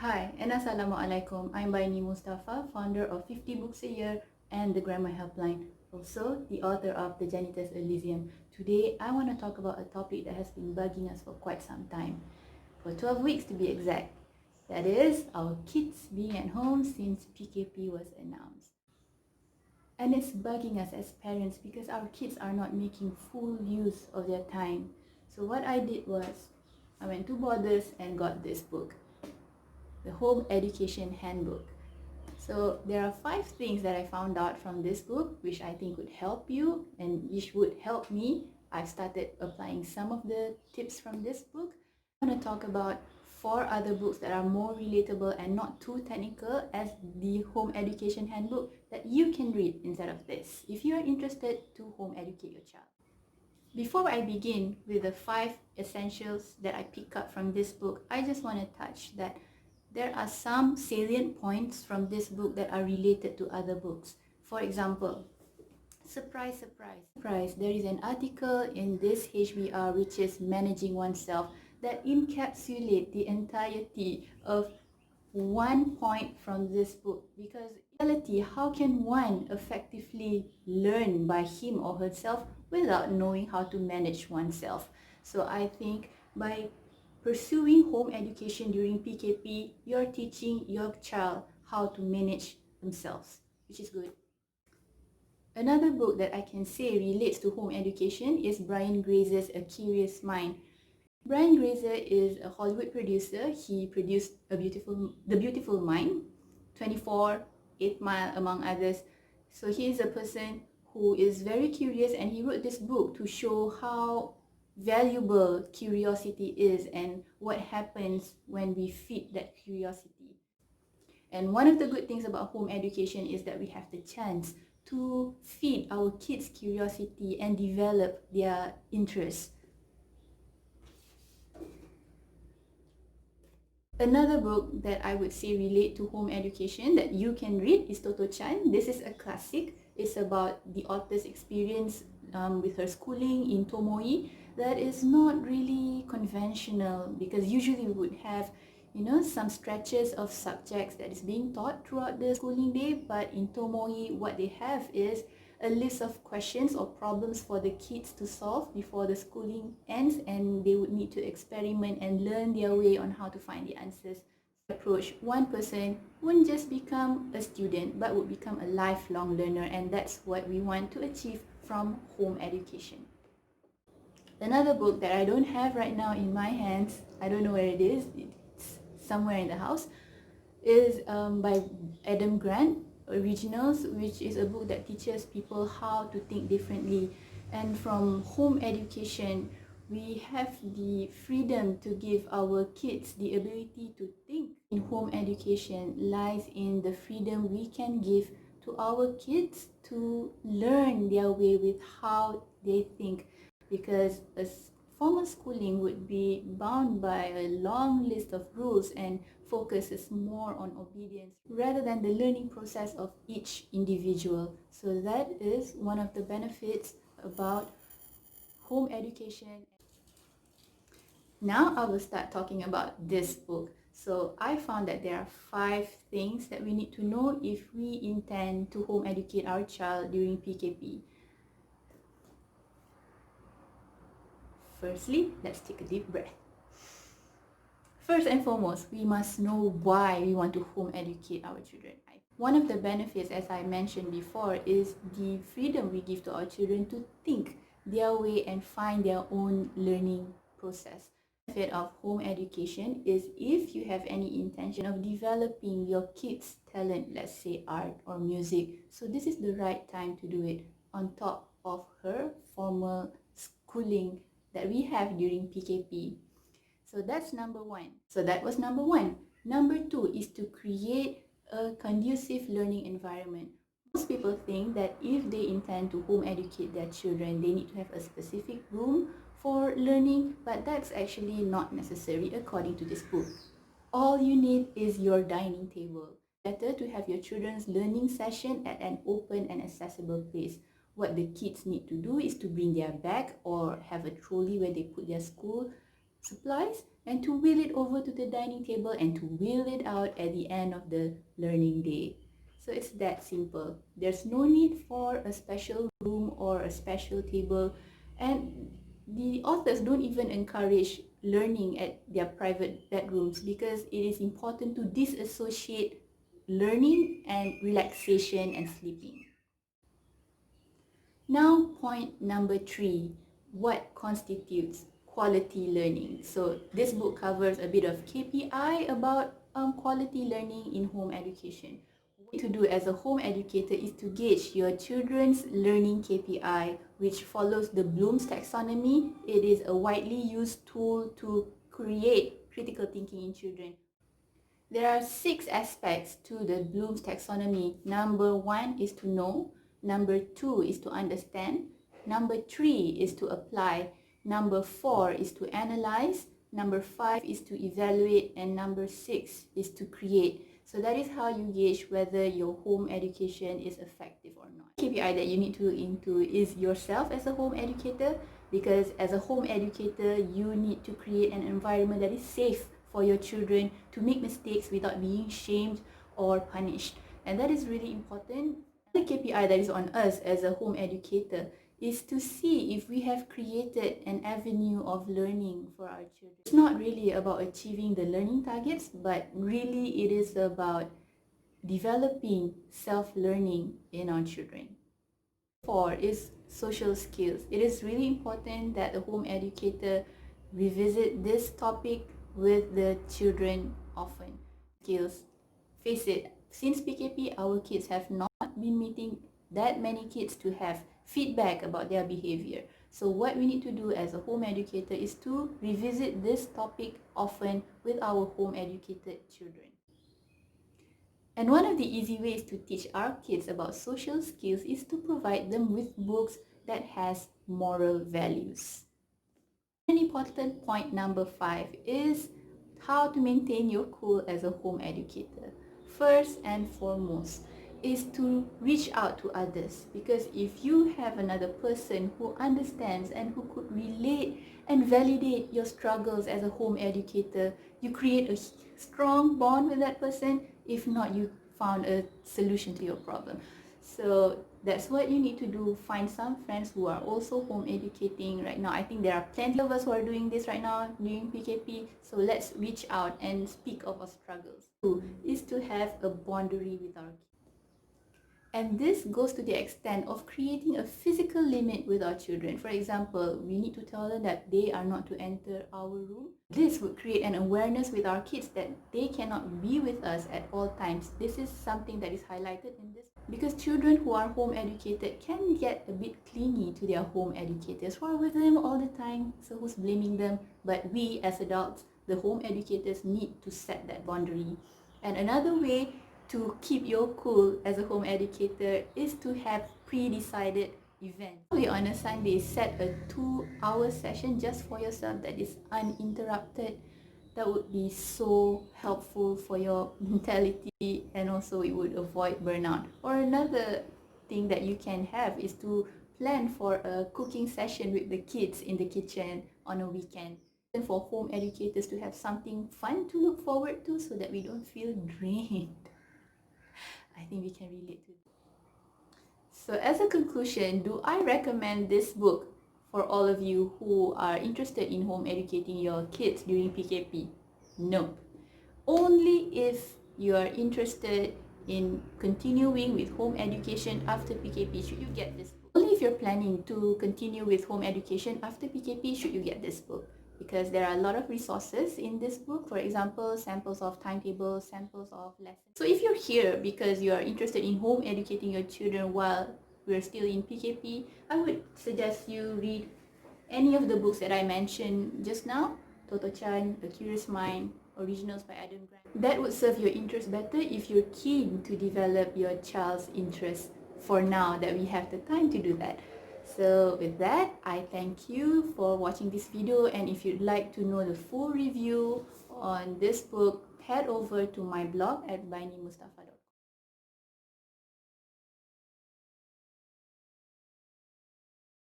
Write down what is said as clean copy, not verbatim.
Hi and Assalamualaikum. I'm Baini Mustafa, founder of 50 Books a Year and the Grammar Helpline, also the author of The Janitor's Elysium. Today, I want to talk about a topic that has been bugging us for quite some time, for 12 weeks to be exact. That is, our kids being at home since PKP was announced. And it's bugging us as parents because our kids are not making full use of their time. So what I did was, I went to Borders and got this book, the Home Education Handbook. So there are 5 things that I found out from this book which I think would help you and which would help me. I've started applying some of the tips from this book. I'm going to talk about 4 other books that are more relatable and not too technical as the Home Education Handbook that you can read instead of this if you are interested to home educate your child. Before I begin with the 5 essentials that I pick up from this book, I just want to touch that there are some salient points from this book that are related to other books. For example, surprise, surprise, surprise, there is an article in this HBR which is Managing Oneself that encapsulates the entirety of one point from this book, because in reality, how can one effectively learn by him or herself without knowing how to manage oneself? So I think by pursuing home education during PKP, you're teaching your child how to manage themselves, which is good. Another book that I can say relates to home education is Brian Grazer's A Curious Mind. Brian Grazer is a Hollywood producer. He produced The Beautiful Mind, 24, 8 Mile, among others. So he is a person who is very curious, and he wrote this book to show how valuable curiosity is and what happens when we feed that curiosity. And one of the good things about home education is that we have the chance to feed our kids' curiosity and develop their interests. Another book that I would say relate to home education that you can read is Toto-chan. This is a classic. It's about the author's experience with her schooling in Tomoe that is not really conventional, because usually we would have some stretches of subjects that is being taught throughout the schooling day, but in Tomoe what they have is a list of questions or problems for the kids to solve before the schooling ends, and they would need to experiment and learn their way on how to find the answers. Approach, one person wouldn't just become a student but would become a lifelong learner, and that's what we want to achieve from home education. Another book that I don't have right now in my hands, I don't know where it is, it's somewhere in the house, is by Adam Grant, Originals, which is a book that teaches people how to think differently. And from home education, we have the freedom to give our kids the ability to think. In home education lies in the freedom we can give to our kids to learn their way with how they think, because a formal schooling would be bound by a long list of rules and focuses more on obedience rather than the learning process of each individual. So that is one of the benefits about home education. Now I will start talking about this book. So I found that there are 5 things that we need to know if we intend to home educate our child during PKP. Firstly, let's take a deep breath. First and foremost, we must know why we want to home educate our children. One of the benefits, as I mentioned before, is the freedom we give to our children to think their way and find their own learning process. The benefit of home education is if you have any intention of developing your kids' talent, let's say art or music, so this is the right time to do it on top of her formal schooling that we have during PKP. So that's number 1. So that was number 1. Number 2 is to create a conducive learning environment. Most people think that if they intend to home educate their children, they need to have a specific room for learning, but that's actually not necessary according to this book. All you need is your dining table. Better to have your children's learning session at an open and accessible place. What the kids need to do is to bring their bag or have a trolley where they put their school supplies, and to wheel it over to the dining table and to wheel it out at the end of the learning day. So it's that simple. There's no need for a special room or a special table, and the authors don't even encourage learning at their private bedrooms because it is important to disassociate learning and relaxation and sleeping. Now, point number 3, what constitutes quality learning? So this book covers a bit of KPI about quality learning in home education. What you need to do as a home educator is to gauge your children's learning KPI, which follows the Bloom's taxonomy. It is a widely used tool to create critical thinking in children. There are 6 aspects to the Bloom's taxonomy. Number 1 is to know. Number 2 is to understand. Number 3 is to apply. Number 4 is to analyze. Number 5 is to evaluate. And number 6 is to create. So that is how you gauge whether your home education is effective or not. KPI that you need to look into is yourself as a home educator, because as a home educator, you need to create an environment that is safe for your children to make mistakes without being shamed or punished. And that is really important. The KPI that is on us as a home educator is to see if we have created an avenue of learning for our children. It's not really about achieving the learning targets, but really it is about developing self-learning in our children. 4 is social skills. It is really important that the home educator revisit this topic with the children often. Skills. Face it, since PKP, our kids have not been meeting that many kids to have feedback about their behavior. So what we need to do as a home educator is to revisit this topic often with our home educated children. And one of the easy ways to teach our kids about social skills is to provide them with books that has moral values. An important point number 5 is how to maintain your cool as a home educator. First and foremost is to reach out to others, because if you have another person who understands and who could relate and validate your struggles as a home educator, you create a strong bond with that person. If not, you found a solution to your problem. So that's what you need to do. Find some friends who are also home educating right now. I think there are plenty of us who are doing this right now during PKP. So let's reach out and speak of our struggles. 2 is to have a boundary with our kids. And this goes to the extent of creating a physical limit with our children. For example, we need to tell them that they are not to enter our room. This would create an awareness with our kids that they cannot be with us at all times. This is something that is highlighted in this, because children who are home educated can get a bit clingy to their home educators who are with them all the time. So who's blaming them? But we as adults, the home educators, need to set that boundary. And another way to keep your cool as a home educator is to have pre-decided events. Probably on a Sunday, set a 2-hour session just for yourself that is uninterrupted. That would be so helpful for your mentality, and also it would avoid burnout. Or another thing that you can have is to plan for a cooking session with the kids in the kitchen on a weekend. And for home educators to have something fun to look forward to so that we don't feel drained. I think we can relate to it. So as a conclusion, do I recommend this book for all of you who are interested in home educating your kids during PKP? No. Only if you are interested in continuing with home education after PKP should you get this book. Only if you're planning to continue with home education after PKP should you get this book, because there are a lot of resources in this book. For example, samples of timetables, samples of lessons. So if you're here because you are interested in home educating your children while we're still in PKP, I would suggest you read any of the books that I mentioned just now. Toto-chan, A Curious Mind, Originals by Adam Grant. That would serve your interest better if you're keen to develop your child's interest for now that we have the time to do that. So with that, I thank you for watching this video, and if you'd like to know the full review on this book, head over to my blog at bainemustafa.com.